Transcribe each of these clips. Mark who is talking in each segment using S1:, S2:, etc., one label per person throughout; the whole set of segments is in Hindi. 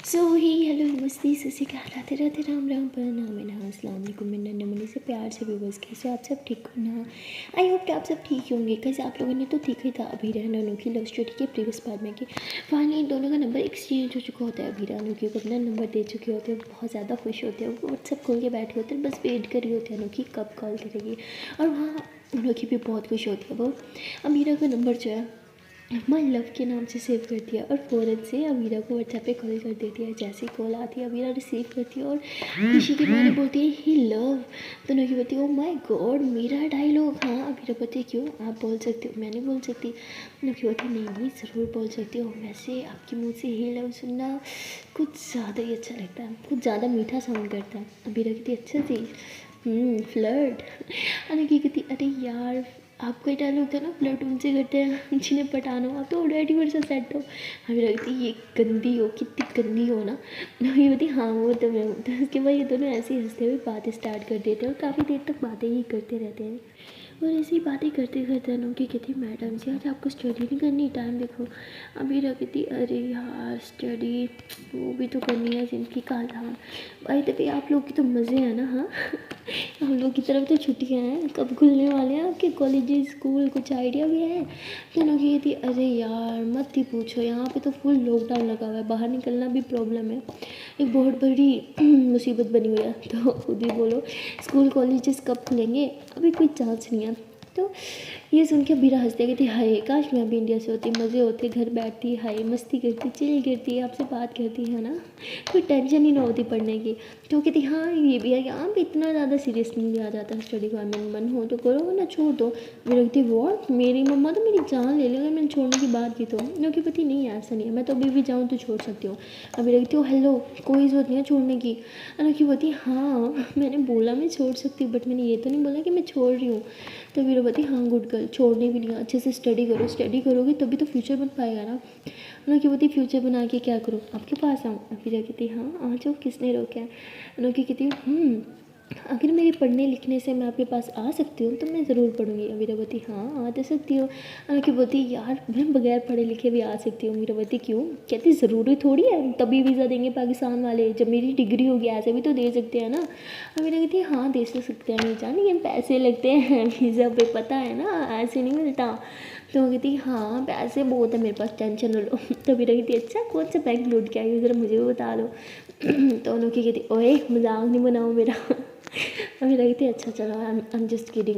S1: सो ही हेलो नमस्ते सत श्री अकाल राधे राधे राम राम प्रणाम नमः अस्सलाम वालेकुम मैं नन्हे मुन्नी से प्यार से व्यूवर्स कैसे आप सब ठीक हो ना। आई होप कि आप सब ठीक होंगे। कैसे आप लोगों ने तो ठीक ही था अभीरा अनु की लव स्टोरी के प्रीवियस पार्ट में कि फाइनली दोनों का नंबर एक्सचेंज हो चुका होता है। अभीरा अनु को अपना नंबर दे चुके होते हैं, बहुत ज़्यादा खुश होते हैं, वो व्हाट्सअप खोल के बैठे होते हैं, बस वेट कर रही होती है अनु की कब कॉल करेगी। और वहाँ अनु की भी बहुत खुश होती है। वो अमीरा का नंबर जो है माई लव के नाम से सेव करती है और फ़ौरन से अमीरा को व्हाट्सएप पे कॉल कर देती है। जैसे ही कॉल आती है अमीरा रिसीव करती है और खुशी के मारे बोलती है ही लव। तो नोकी बोलती है ओ माय गॉड मेरा डायलॉग। हाँ अमीरा बोलती है क्यों आप बोल सकते हो, मैं नहीं बोल सकती। नोकी बोलती है नहीं ज़रूर बोल सकती हो, वैसे आपके मुँह से ही लव सुनना कुछ ज़्यादा ही अच्छा लगता है, कुछ ज़्यादा मीठा साउंड करता है। अमीरा कहती अच्छा जी फ्लर्ट। अनकी कहती अरे यार आपका ही डायलॉग था ना फ्लर्ट उनसे करते हैं जिन्हें पटाना हो, आप तो ऑलरेडी मेरे साथ सेट हो। हमें लगती ये गंदी हो, कितनी गंदी हो ना। ये बोलती हाँ वो तो मैं हूँ। तो उसके बाद ये दोनों ऐसे ही हंसते हुए बातें स्टार्ट कर देते हैं और काफ़ी देर तक बातें ही करते रहते हैं। और ऐसी ही बातें करते करते अनु की कहती मैडम जी आज आपको स्टडी नहीं करनी, टाइम देखो। अभी कहती अरे यार स्टडी वो भी तो करनी है, जिनकी का धाम। भाई तभी आप लोग की तो मज़े हैं ना। हाँ हम लोग की तरफ तो छुट्टियां हैं, कब खुलने वाले हैं आपके कॉलेज स्कूल, कुछ आइडिया भी है। तो अनु की कहती अरे यार मत ही पूछो, यहाँ पे तो फुल लॉकडाउन लगा हुआ है, बाहर निकलना भी प्रॉब्लम है, एक बहुत बड़ी मुसीबत बनी हुई है। तो खुद ही बोलो स्कूल कॉलेजेस कब खुलेंगे, अभी कोई चांस नहीं है। तो ये सुन के अबीरा हंसते कहती हाय काश मैं अभी इंडिया से होती, मज़े होते, घर बैठती हाय मस्ती करती चिल करती आपसे बात करती है ना, कोई टेंशन ही ना होती पढ़ने की। तो कहती हाँ ये भी है कि यहाँ पे इतना ज़्यादा सीरियस नहीं लिया जाता स्टडी का, मन हो तो करो वरना छोड़ दो। अबीरा कहती वॉट मेरी मम्मा तो मेरी जान ले लेगा मैंने छोड़ने की बात की तो। क्योंकि पति नहीं ऐसा नहीं है, मैं तो अभी भी जाऊँ तो छोड़ सकती हूँ। अबीरा कहती हो हेलो कोई ज़रूरत नहीं है छोड़ने की। अनोखी बोलती हाँ मैंने बोला मैं छोड़ सकती हूँ बट मैंने ये तो नहीं बोला कि मैं छोड़ रही हूँ। तो वीरा बोलती हाँ गुड गर्ल छोड़ने भी नहीं, अच्छे से स्टडी करो, स्टडी करोगे तभी तो फ्यूचर बन पाएगा ना। अनोखी बोलती फ्यूचर बना के क्या करूँ आपके पास आऊँ। वीरा कहती हाँ आ जाओ किसने रोका है। अनोखी कहती अगर मेरे पढ़ने लिखने से मैं आपके पास आ सकती हूँ तो मैं ज़रूर पढ़ूँगी। वीरावती हाँ आ तो सकती हो। अनोखी बोलती यार मैं बगैर पढ़े लिखे भी आ सकती हूँ। वीरावती क्यों, कहती ज़रूरी थोड़ी है तभी वीज़ा देंगे पाकिस्तान वाले, जब मेरी डिग्री होगी ऐसे भी तो दे सकते हैं ना। वीरा कहती हाँ दे सकते हैं नहीं जान, लेकिन पैसे लगते हैं वीज़ा पे, पता है ना ऐसे नहीं मिलता। तो वो कहती हाँ पैसे बहुत है मेरे पास टेंशन लो। तो वीरा कहती अच्छा कौन सा बैंक लूट के आई हो ज़रा मुझे भी बता दो। तो अनोखी कहती ओए मजाक नहीं बनाओ मेरा। अभी लगी थी अच्छा चलो आई एम जस्ट किडिंग,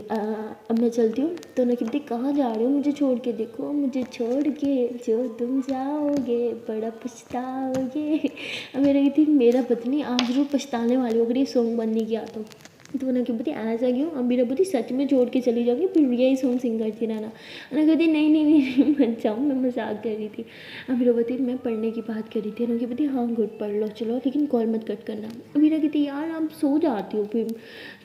S1: अब मैं चलती हूँ। तो उन्होंने कहती कहाँ जा रहे हो, मुझे छोड़ के देखो, मुझे छोड़ के जो तुम जाओगे बड़ा पछताओगे। अब मेरी थी मेरा पत्नी आप जरूर पछताने वाले हो अगर ये सॉन्ग बन नहीं गया तो उन्होंने क्या बोलती ऐसा क्यों। अब मेरा बोलती सच में छोड़ के चली जाऊँगी फिर यही सॉन्ग सिंग करती रहना। उन्होंने कहती नहीं नहीं नहीं मत जाऊँ, मैं मजाक कर रही थी। अब मेरा बोलती मैं पढ़ने की बात कर रही थी। उन्होंने बोलती हाँ गुड पढ़ लो चलो लेकिन कॉल मत कट करना। मेरा कहती यार आप सो जाती हो फिर।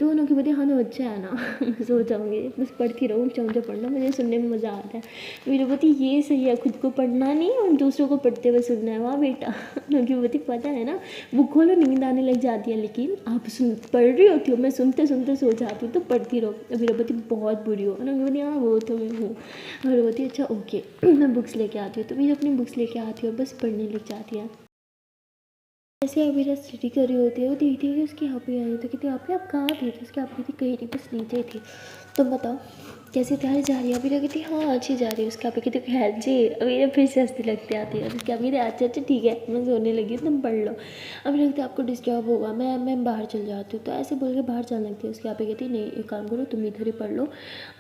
S1: तो उन्होंने बोलती हाँ तो अच्छा है ना मैं सो जाऊँगी, बस पढ़ती रहूँ चमचा पढ़ना, मुझे सुनने में मज़ा आता है। मेरा बोलती ये सही है, खुद को पढ़ना नहीं और दूसरों को पढ़ते हुए सुनना है। वाह बेटा। उनकी बोलती पता है ना बुक खोलो नींद आने लग जाती है, लेकिन आप पढ़ रही होती हो, मैं सुनते सुनते सो जाती हूँ तो पढ़ती रहो। मेरा बोलती बहुत बुरी हो ना, बोलती हाँ वो तो मैं हूँ। मेरा बोलती अच्छा ओके मैं बुक्स लेके आती हूँ, तो मेरी अपनी बुक्स लेके आती हूँ और बस पढ़ने लग जाती है। जैसे अभी स्टडी कर रही होती है वो देखती है कि उसकी हापी आई, तो कहती आप कहाँ थे, तो उसकी हापी थी कहीं नहीं बस नीचे थी। तो बताओ कैसी तैयारी जा रही है। अभी कहती हाँ अच्छी जा रही है। उसके आप कहती खैर जी अभी फिर से हंसती लगती आती है। उसके अभी अच्छा अच्छा ठीक है मैं सोने लगी तुम पढ़ लो। अभी लगता है आपको डिस्टर्ब होगा, मैं बाहर चल जाती हूँ। तो ऐसे बोल के बाहर चलने लगती है। उसके आप कहती नहीं एक काम करो तुम इधर ही पढ़ लो,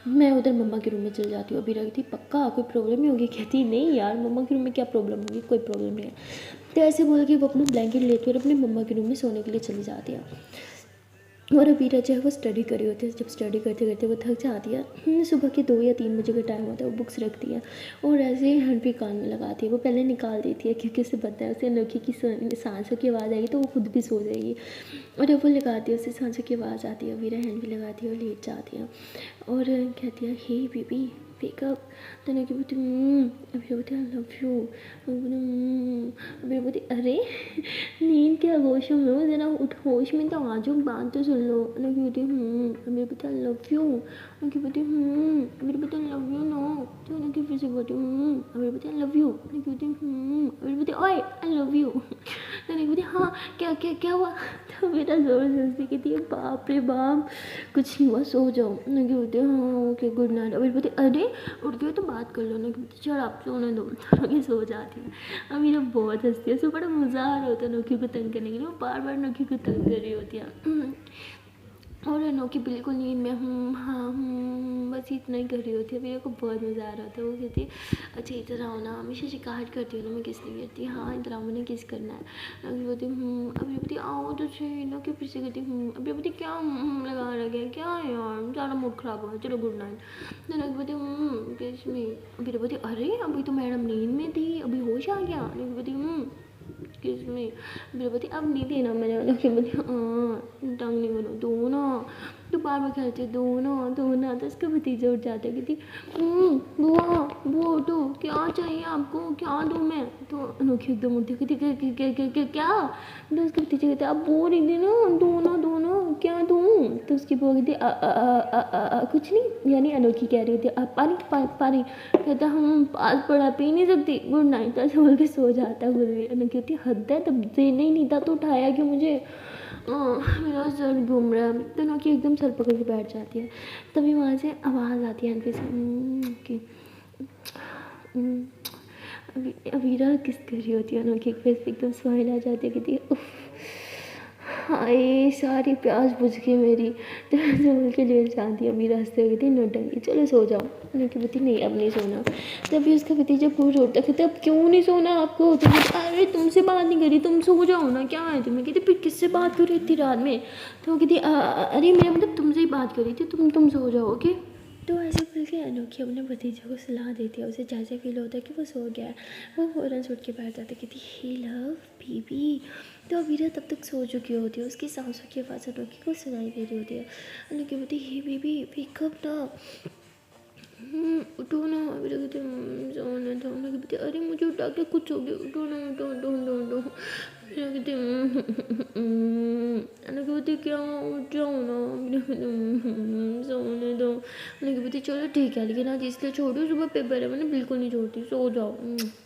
S1: मैं उधर मम्मा के रूम में चल जाती हूँ। अभी लगती पक्का कोई प्रॉब्लम नहीं होगी। कहती नहीं यार मम्मा के रूम में क्या प्रॉब्लम होगी, कोई प्रॉब्लम नहीं है। तो ऐसे बोल के वो अपना ब्लैंकेट लेती है और अपनी मम्मा के रूम में सोने के लिए चली जाती है। और अबीरा जो है वो स्टडी कर रही होती है। जब स्टडी करते करते वो थक जाती है, सुबह के 2 या 3 बजे का टाइम होता है, वो बुक्स रखती है और ऐसे ही हैंड पे कान में लगाती है। वो पहले निकाल देती है क्योंकि उसे पता है उसे अनोखी की सांसों की आवाज़ आएगी तो वो खुद भी सो जाएगी। और जब वो लगाती है उसे सांसों की आवाज़ आती है, अबीरा हैंड पे लगाती है और लेट जाती है और कहती है हे बेबी वेकअप। तो अनोखी बोलती अबीरा बोलती आई लव यू। अबीरा बोलती अरे नींद क्या होश में हो, ज़रा उठ होश में तो आ जाओ बात तो सुन लो। लगी बोलती मेरे पता लव यू। लगी बोलती मेरे पता लव यू नो। तो लगी फिर से बोलती मेरे पता लव यू। लगी बोलती मेरे बोलती ओए आई लव यू। तो लगी हाँ क्या क्या क्या हुआ? तो मेरा ज़ोर से हंसने की थी, बाप रे बाप कुछ नहीं हुआ, सो जाओ ना। क्या बोलते हाँ ओके गुड नाइट। अभी बोलते अरे उठ गए तो बात कर लो ना। बोलते चल आप सोने दो। तो सो जाती है। अब मेरा बहुत हंसती है, सो बड़ा मज़ा आ रहा होता है नोकी को तंग करने के लिए। वो बार बार नोकी को तंग कर रही होती है और अनोखी बिल्कुल नींद में हाँ बस इतना ही कर रही होती है। मेरे को बहुत मज़ा आ रहा था। वो कहती है अच्छा इधर आओ ना, हमेशा शिकायत करती हो ना मैं किस नहीं करती। हाँ इधर आओ, मैंने किस करना है। अभी बोलती अभी बोलती आओ तो सही ना, कि फिर से कहती अभी बोलती क्या लगा रखे हैं क्या है यार, ज़्यादा मूड ख़राब हो, चलो गुड नाइट। तो अभी बोलती किस में। अभी बोलती अरे अभी तो मैडम नींद में थी, अभी होश आ गया। अभी बोलती किस में। मेरे बोलती अब नहीं देना मैंने वाला कि बोलती हाँ तंग नहीं करो दो ना। तो बार बार कहते दो ना। तो उसका भतीजा उठ जाता है, कहती बुआ बुआ उठो, क्या चाहिए आपको, क्या दूँ मैं। तो अनोखी एकदम उठती कहती क्या। तो उसके भतीजे कहते आप बोल रही थी ना दो ना क्या दूँ। तो उसकी बुआ कहती कुछ नहीं, यानी अनोखी कह रही होती पानी। कहता हम पास पड़ा पी नहीं सकती, गुड नाइट। ऐसे बोल के सो जाता है खुद भी। अनोखी होती हद है, तब देना ही नहीं था तो उठाया क्यों मुझे। मेरा सर घूम रहा है। तो नोकी एकदम सर पकड़ के बैठ जाती है। तभी वहाँ से आवाज़ आती है आंटी से कि अवीरा किस कर रही होती है। अनोखी के फेस पे एकदम स्माइल आ जाती है, कहती है उफ हाय सारी प्यास बुझ गई मेरी। तो ऐसे बोल के लेट जाती है। अमीरा हंसते हुए कहती नौटंकी चलो सो जाओ। उनकी पति नहीं अब नहीं सोना। तभी उसका भतीजा पूछ उठता कहते अब क्यों नहीं सोना आपको। तो अरे तुमसे बात नहीं करी, तुम सो जाओ ना, क्या है तुम्हें। कहती फिर किससे बात कर रही थी रात में। तो वो कहती अरे मेरा मतलब तुमसे ही बात करी थी, तुम सो जाओ ओके। तो ऐसे बोल के अनोखी अपने भतीजे को सलाह देती है। उसे जैसे फील होता है कि वो सो गया है, वो फ़ौरन उठ के बैठ जाता है, कहती हे लव बेबी। तो अवीरा तब तक सो चुकी होती है। उसकी सांसों की आवाज़ अनोखी को सुनाई दे रही होती है। अनोखी बोलती हे बेबी वेकअप ना, उठो ना। अवीरा कहती सोने दो। अनोखी बोलती अरे मुझे उठा के कुछ हो गया, उठो ना उठो उठो उठो उठो। अवीरा कहती अनोखी बोलती क्या उठ जाओ ना। अवीरा कहती सोने दो। अनोखी बोलती चलो ठीक है, लेकिन आज इसलिए छोड़ो सुबह पेपर है, मैंने बिल्कुल नहीं छोड़ती, सो जाओ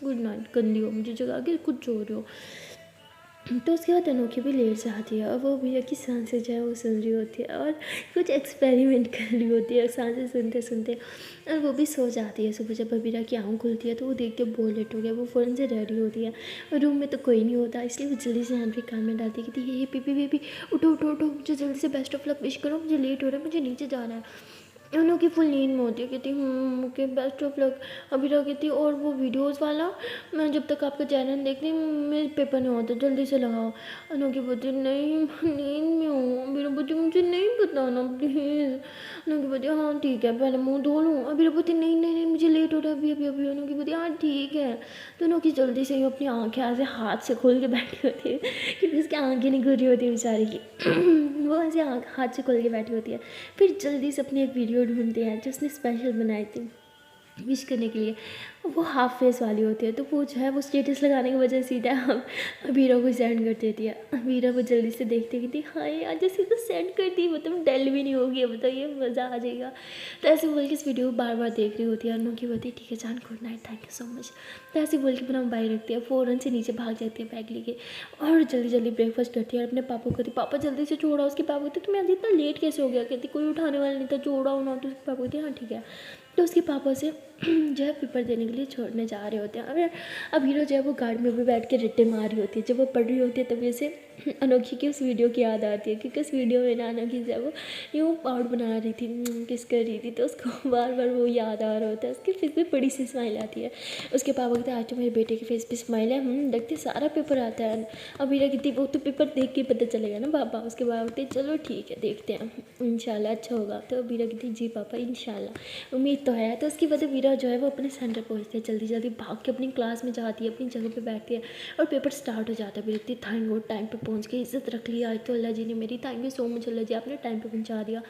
S1: गुड नाइट। गंदी हो मुझे जगा के खुद सो रहे हो। तो उसके बाद अनोखी भी लेट जाती है और वो भैया की सांसें जो है वो सुन रही होती है और कुछ एक्सपेरिमेंट कर रही होती है सांसें सुनते सुनते। और वो भी सो जाती है। सुबह जब अबीरा की आँख खुलती है तो वो देख के बहुत लेट हो गया। वो फ़ौरन से रेडी होती है और रूम में तो कोई नहीं होता, इसलिए वो जल्दी से हैंड पे कान में डालती है कि हे बेबी बेबी उठो उठो उठो, मुझे जल्दी से बेस्ट ऑफ लक विश करो, मुझे लेट हो रहा है, मुझे नीचे जाना है। अनोखी फुल नींद में होती है, कहती okay best of luck. Abira कहती और वो वीडियोस वाला मैं जब तक आपका चैनल देखती मेरे पेपर नहीं होता, जल्दी से लगाओ। अनोखी बोलती नहीं नींद में हूँ। अबीरा बोलती मुझे नहीं बताना प्लीज़। अनोखी बोलती हाँ ठीक है, पहले मुँह धो लूँ। अबीरा बोलती नहीं मुझे लेट हो रहा है अभी अभी अभी। अनोखी बोलती हाँ ठीक है। तो अनोखी जल्दी से ही अपनी आँखें ऐसे हाथ से खोल के बैठी होती है, क्योंकि उसकी आँखें नहीं खुल रही होती बेचारी की। वो ऐसे हाथ से खोल के बैठी होती है। फिर जल्दी से अपनी एक वीडियो ढूंढते हैं जो उसने स्पेशल बनाई थी विश करने के लिए। वो हाफ फेस वाली होती है, तो वो जो है वो स्टेटस लगाने की वजह से सीधा हम अबीरा को सेंड कर देती है। अबीरा वो जल्दी से देखती कि हाँ यार जैसे तो सेंड कर दी, मतलब डेल भी नहीं होगी, मतलब ये मज़ा आ जाएगा। तो ऐसे बोल के इस वीडियो को बार बार देख रही होती है। अनोखी बोलती है ठीक है जान good night, thank you so much. तो ऐसे बोल के अपना मोबाइल रखती है, फ़ौरन से नीचे भाग जाती है बैग लेके और जल्दी जल्दी ब्रेकफास्ट करती है और अपने पापा को कहती पापा जल्दी से छोड़ा। उसके पापा कहते तुम्हें आज इतना लेट कैसे हो गया। कहती कोई उठाने वाला नहीं था, छोड़ा हो ना। तो उसके पापा कहते हाँ ठीक है। तो उसके पापा से जो है पेपर देने के लिए छोड़ने जा रहे होते हैं। और अब हीरो जो है वो गार्ड में भी बैठ के रट्टे मार रही होती है। जब वो पढ़ रही होती है तभी उसे अनोखी की उस वीडियो की याद आती है, क्योंकि उस वीडियो में ना अनोखी जो है वो यूँ पाउड बना रही थी, किस कर रही थी, तो उसको बार बार वो याद आ रहा होता है। उसके फेस पे बड़ी सी स्माइल आती है। उसके पापा कहते हैं आज तो मेरे बेटे के फेस पे स्माइल है, लगती सारा पेपर आता है। अब हीरा कहती वो तो पेपर देख के पता चलेगा ना पापा। उसके बाद कहते चलो ठीक है देखते हैं इंशाल्लाह अच्छा होगा। तो वीरा कहती जी पापा इंशाल्लाह उम्मीद तो है। तो उसके बाद वीरा जो है वो अपने सेंटर पहुंचते हैं, जल्दी जल्दी भाग के अपनी क्लास में जाती है, अपनी जगह पे बैठती है और पेपर स्टार्ट हो जाता है। वीरा कहती थैंक गॉड टाइम पे पहुंच के इज्जत रख लिया आज तो अल्लाह जी ने मेरी, थैंक यू सो मच अल्लाह जी आपने टाइम पे पहुंचा दिया।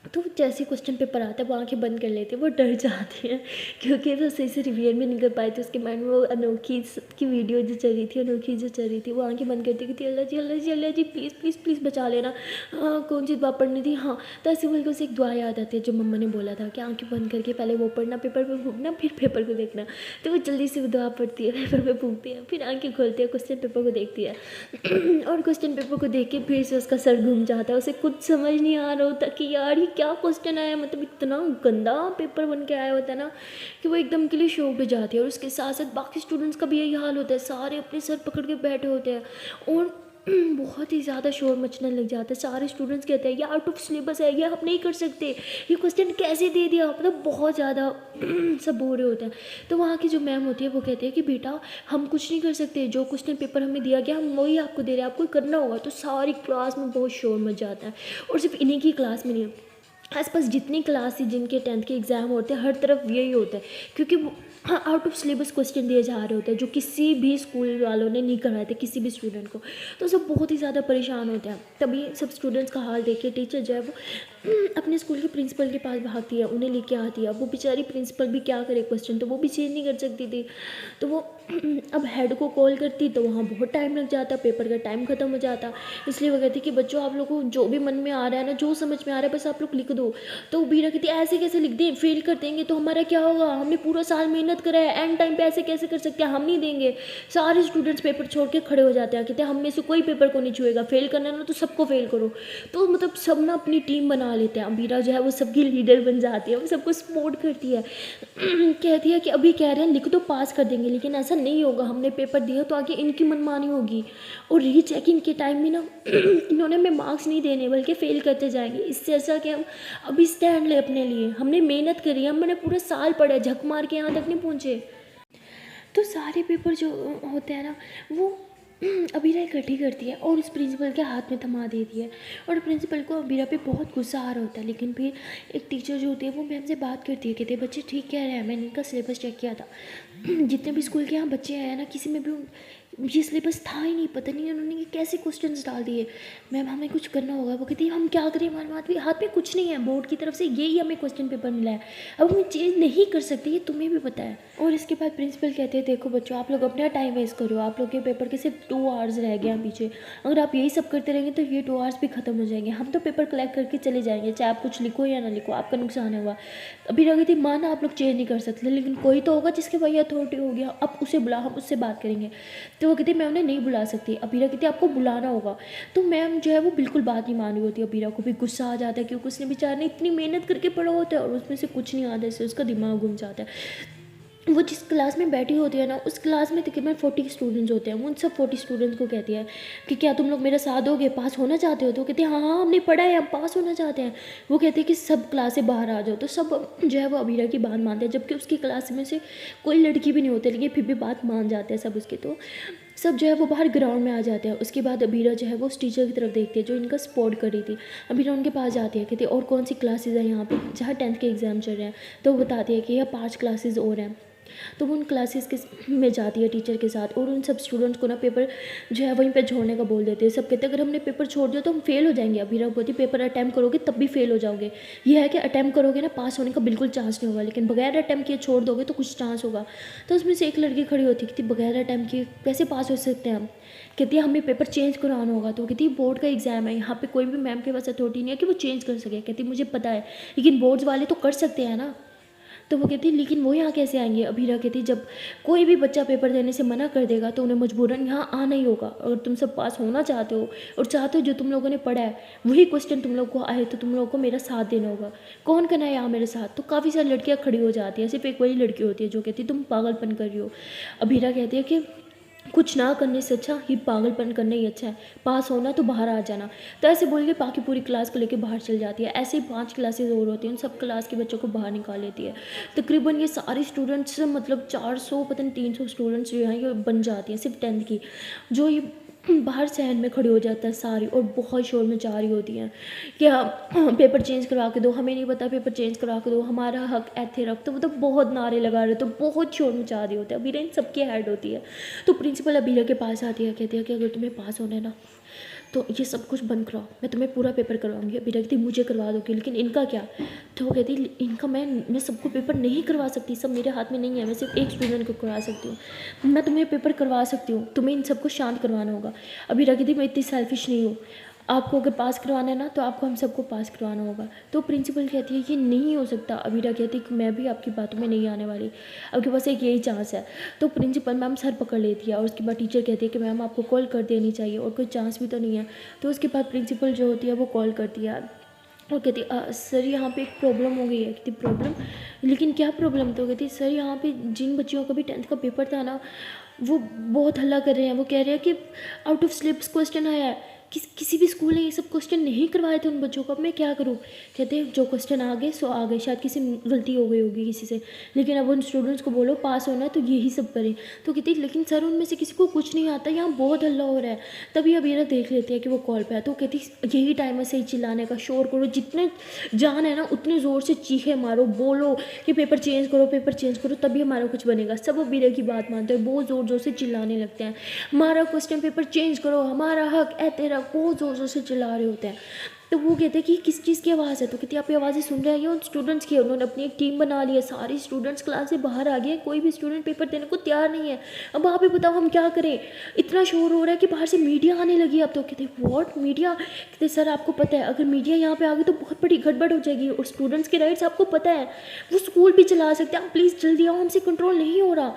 S1: तो जैसे क्वेश्चन पेपर आता है वो आंखें बंद कर लेती है, वो डर जाती है क्योंकि वो सही से रिवीजन भी नहीं कर पाई थी। उसके माइंड में वो अनोखी की वीडियो जो चल रही थी, अनोखी जो चल रही थी, वो आंखें बंद करती कि अल्लाह जी अल्लाह जी अल्लाह जी प्लीज़ प्लीज़ प्लीज़ बचा लेना। हाँ कौन सी दुआ पढ़नी थी, हाँ तो ऐसे बोल के उसे एक दुआ याद आती है जो मम्मा ने बोला था कि आंखें बंद करके पहले वो पढ़ना, पेपर पर फूकना, फिर पेपर को देखना। तो वो जल्दी से वो दुआ पढ़ती है, पेपर पर फूकती है, फिर आंखें खोलती है, क्वेश्चन पेपर को देखती है और क्वेश्चन पेपर को देख के फिर से उसका सर घूम जाता है। उसे कुछ समझ नहीं आ रहा होता कि यार ये क्या क्वेश्चन आया, मतलब इतना गंदा पेपर बन के आया होता है ना कि वो एकदम के लिए शॉक हो जाती है। और उसके साथ साथ बाकी स्टूडेंट्स का भी यही हाल होता है, सारे अपने सर पकड़ के बैठे होते हैं और बहुत ही ज़्यादा शोर मचने लग जाता है। सारे स्टूडेंट्स कहते हैं ये आउट ऑफ सिलेबस है, ये हम नहीं कर सकते, ये क्वेश्चन कैसे दे दिया, मतलब बहुत ज़्यादा सब बोल रहे होते हैं। तो वहाँ की जो मैम होती है वो कहती है कि बेटा हम कुछ नहीं कर सकते, जो क्वेश्चन पेपर हमें दिया गया हम वही आपको दे रहे हैं, आपको करना होगा। तो सारी क्लास में बहुत शोर मच जाता है। और सिर्फ इन्हीं की क्लास में नहीं, आसपास जितनी क्लास थी जिनके 10th के एग्ज़ाम होते हैं हर तरफ यही होता है, क्योंकि वो आउट ऑफ सिलेबस क्वेश्चन दिए जा रहे होते हैं जो किसी भी स्कूल वालों ने नहीं कराए थे किसी भी स्टूडेंट को। तो सब बहुत ही ज़्यादा परेशान होते हैं। तभी सब स्टूडेंट्स का हाल देख के टीचर जो है वो अपने स्कूल के प्रिंसिपल के पास भागती है, उन्हें लेके आती है। वो बेचारी प्रिंसिपल भी क्या करे, क्वेश्चन तो वो भी चेंज नहीं कर सकती थी। तो वो अब हेड को कॉल करती तो वहाँ बहुत टाइम लग जाता, पेपर का टाइम ख़त्म हो जाता। इसलिए वो कहती कि बच्चों आप लोगों को जो भी मन में आ रहा है ना, जो समझ में आ रहा है बस आप लोग लिख दो। तो बीरा कहती ऐसे कैसे लिख दें, फेल कर देंगे तो हमारा क्या होगा, हमने पूरा साल मेहनत करा है, एंड टाइम पे ऐसे कैसे कर सकते हैं, हम नहीं देंगे। सारे स्टूडेंट्स पेपर छोड़ के खड़े हो जाते हैं, कहते हैं हम में से कोई पेपर को नहीं छुएगा, फेल करना है ना तो सबको फेल करो। तो मतलब सब ना अपनी टीम बना लेते हैं। बीरा जो है वो सबकी लीडर बन जाती है, वो सबको सपोर्ट करती है कहती है कि अभी कह रहे हैं लिख दो पास कर देंगे, लेकिन ऐसा नहीं होगा, हमने पेपर दिया तो आगे इनकी मनमानी होगी और रीचेकिंग के टाइम में ना इन्होंने हमें मार्क्स नहीं देने बल्कि फेल करते जाएंगे। इससे अच्छा कि हम अभी स्टैंड ले अपने लिए, हमने मेहनत करी, हमने पूरा साल पढ़ा, झक मार के यहाँ तक नहीं पहुँचे। तो सारे पेपर जो होते हैं ना वो अबीरा इकट्ठी करती है और उस प्रिंसिपल के हाथ में थमा देती है। और प्रिंसिपल को अबीरा पे बहुत गुस्सा आ रहा होता है, लेकिन फिर एक टीचर जो होती है वो मैम से बात करती है, कहते हैं बच्चे ठीक कह रहे हैं, मैंने इनका सिलेबस चेक किया था, जितने भी स्कूल के यहाँ बच्चे आए हैं ना किसी में भी ये सिलेबस था ही नहीं, पता नहीं उन्होंने ये कैसे क्वेश्चंस डाल दिए, मैम हमें कुछ करना होगा। वो कहती है हम क्या करें, हमारे हाथ में कुछ नहीं है, बोर्ड की तरफ से यही हमें क्वेश्चन पेपर मिला है, अब हमें चेंज नहीं कर सकते, ये तुम्हें भी पता है। और इसके बाद प्रिंसिपल कहते हैं देखो बच्चों आप लोग अपना टाइम वेस्ट करो, आप लोग के पेपर के सिर्फ 2 आवर्स रह गए हैं पीछे, अगर आप यही सब करते रहेंगे तो ये 2 आवर्स भी खत्म हो जाएंगे, हम तो पेपर कलेक्ट करके चले जाएंगे, चाहे आप कुछ लिखो या ना लिखो, आपका नुकसान होगा। अभी रही थी माना आप लोग चेंज नहीं कर सकते, लेकिन कोई तो होगा जिसके भाई अथॉरिटी हो गया, अब उसे बुला, हम उससे बात करेंगे। तो वो कहती मैं उन्हें नहीं बुला सकती, अबीरा कहती आपको बुलाना होगा। तो मैम जो है वो बिल्कुल बात नहीं मान रही होती, अबीरा को भी गुस्सा आ जाता है क्योंकि उसने बेचारे ने इतनी मेहनत करके पढ़ा होता है और उसमें से कुछ नहीं आता, इससे उसका दिमाग घूम जाता है। वो जिस क्लास में बैठी होती है ना उस क्लास में तकरीबन 40 स्टूडेंट्स होते हैं, वो उन सब 40 स्टूडेंट्स को कहती है कि क्या तुम लोग मेरा साथ दोगे, पास होना चाहते हो। तो कहते हैं हाँ हाँ हमने पढ़ा है, हम पास होना चाहते हैं। वो कहते हैं कि सब क्लास से बाहर आ जाओ। तो सब जो है वो अबीरा की बात मानते हैं, जबकि उसकी क्लास में से कोई लड़की भी नहीं होती, लेकिन फिर भी बात मान जाते हैं सब उसकी। तो सब जो है वो बाहर ग्राउंड में आ जाते हैं। उसके बाद अबीरा जो है वो उस टीचर की तरफ देखती है जो इनका सपोर्ट कर रही थी। अबीरा उनके पास जाती है, कहती है और कौन सी क्लासेज है यहाँ पे जहाँ 10th के एग्ज़ाम चल रहे हैं। तो वो बताती है कि यह 5 क्लासेज और हैं। तो वो उन क्लासेस के में जाती है टीचर के साथ और उन सब स्टूडेंट्स को ना पेपर जो है वहीं पे छोड़ने का बोल देते हैं। सब कहते हैं अगर हमने पेपर छोड़ दिया तो हम फेल हो जाएंगे। अबीरा बोलती पेपर अटैम्प्ट करोगे तब भी फेल हो जाओगे, ये है कि अटैम्प्ट करोगे ना पास होने का बिल्कुल चांस नहीं होगा, लेकिन बगैर अटैम्प्ट किए छोड़ दोगे तो कुछ चांस होगा। तो उसमें से एक लड़की खड़ी होती है कि बगैर अटैम्प्ट किए कैसे पास हो सकते हैं हम। कहती है हमें पेपर चेंज कराना होगा। तो कहती है बोर्ड का एग्ज़ाम है, यहाँ पे कोई भी मैम के पास अथॉरिटी नहीं है कि वो चेंज कर सके। कहती मुझे पता है लेकिन बोर्ड्स वाले तो कर सकते हैं ना। तो वो कहती लेकिन वो यहाँ कैसे आएंगे। अबीरा कहती जब कोई भी बच्चा पेपर देने से मना कर देगा तो उन्हें मजबूरन यहाँ आना ही होगा। अगर तुम सब पास होना चाहते हो और चाहते हो जो तुम लोगों ने पढ़ा है वही क्वेश्चन तुम लोग को आए तो तुम लोगों को मेरा साथ देना होगा। कौन करना है यहाँ मेरे साथ। तो काफ़ी सारी लड़कियाँ खड़ी हो जाती है, सिर्फ एक वही लड़की होती है जो कहती है तुम पागलपन कर रही हो। अबीरा कहती है कि कुछ ना करने से अच्छा ही पागलपन करना ही अच्छा है, पास होना तो बाहर आ जाना। तो ऐसे बोल के बाकी पूरी क्लास को लेके बाहर चल जाती है। ऐसे ही 5 क्लासेज और होती हैं, उन सब क्लास के बच्चों को बाहर निकाल लेती है। तकरीबन ये सारे स्टूडेंट्स मतलब 400 पता नहीं 300 स्टूडेंट्स जो हैं ये बन जाती हैं सिर्फ 10th की। जो ये बाहर सहन में खड़ी हो जाता है सारी और बहुत शोर मचा रही होती हैं कि हाँ पेपर चेंज करवा के दो, हमें नहीं पता, पेपर चेंज करवा के दो, हमारा हक ऐसे रख। तो वो तो बहुत नारे लगा रहे, तो बहुत शोर मचा रही होते हैं। अबीरा इन सबकी हेड होती है। तो प्रिंसिपल अबीरा के पास आती है, कहती है कि अगर तुम्हें पास होना है ना तो ये सब कुछ बंद कराओ, मैं तुम्हें पूरा पेपर करवाऊंगी। अबीरा कहती मुझे करवा दोगे, लेकिन इनका क्या? तो वो कहती इनका मैं सबको पेपर नहीं करवा सकती, सब मेरे हाथ में नहीं है, मैं सिर्फ एक स्टूडेंट को करवा सकती हूँ। मैं तुम्हें पेपर करवा सकती हूँ, तुम्हें इन सबको शांत करवाना होगा। अबीरा कहती मैं इतनी सेल्फिश नहीं हूँ, आपको अगर पास करवाना है ना तो आपको हम सबको पास करवाना होगा। तो प्रिंसिपल कहती है ये नहीं हो सकता। अबीरा कहती है कि मैं भी आपकी बातों में नहीं आने वाली, आपके पास एक यही चांस है। तो प्रिंसिपल मैम सर पकड़ लेती है और उसके बाद टीचर कहती है कि मैम आपको कॉल कर देनी चाहिए और कोई चांस भी तो नहीं है। तो उसके बाद प्रिंसिपल जो होती है वो कॉल करती है और कहती सर यहाँ पे एक प्रॉब्लम हो गई है। कहती प्रॉब्लम, लेकिन क्या प्रॉब्लम? तो कहती सर यहाँ पे जिन बच्चियों का भी 10th का पेपर था ना वो बहुत हल्ला कर रहे हैं, वो कह रहे हैं कि आउट ऑफ सिलेबस क्वेश्चन आया है। किसी भी स्कूल ने ये सब क्वेश्चन नहीं करवाए थे उन बच्चों को, अब मैं क्या करूँ? कहते हैं जो क्वेश्चन आ गए सो आ गए, शायद किसी गलती हो गई होगी किसी से, लेकिन अब उन स्टूडेंट्स को बोलो पास होना है तो यही सब करें। तो कहती लेकिन सर उनमें से किसी को कुछ नहीं आता, यहाँ बहुत हल्ला हो रहा है। तभी अबीरा देख लेती है कि वो कॉल पे है। तो कहती यही टाइम है सही चिल्लाने का, शोर करो, जितने जान है ना उतने ज़ोर से चीखे मारो, बोलो कि पेपर चेंज करो, पेपर चेंज करो, तभी हमारा कुछ बनेगा। सब अबीरा की बात मानते हैं, बहुत ज़ोर ज़ोर से चिल्लाने लगते हैं, हमारा क्वेश्चन पेपर चेंज करो, हमारा हक है तेरा, बहुत ज़ोर ज़ोर से चिल्ला रहे होते हैं। तो वो कहते हैं कि किस चीज़ की आवाज़ है? तो कहती है आप ये आवाज़ें सुन रहे हैं ये उन स्टूडेंट्स की है, उन्होंने अपनी एक टीम बना ली है, सारे स्टूडेंट्स क्लास से बाहर आ गए, कोई भी स्टूडेंट पेपर देने को तैयार नहीं है। अब आप ही बताओ हम क्या करें? इतना शोर हो रहा है कि बाहर से मीडिया आने लगी। अब तो कहते व्हाट मीडिया? कहते सर आपको पता है अगर मीडिया यहाँ पे आ गई तो बहुत बड़ी गड़बड़ हो जाएगी और स्टूडेंट्स के राइट्स आपको पता है, वो स्कूल भी चला सकते हैं, आप प्लीज़ जल्दी आओ, हमसे कंट्रोल नहीं हो रहा।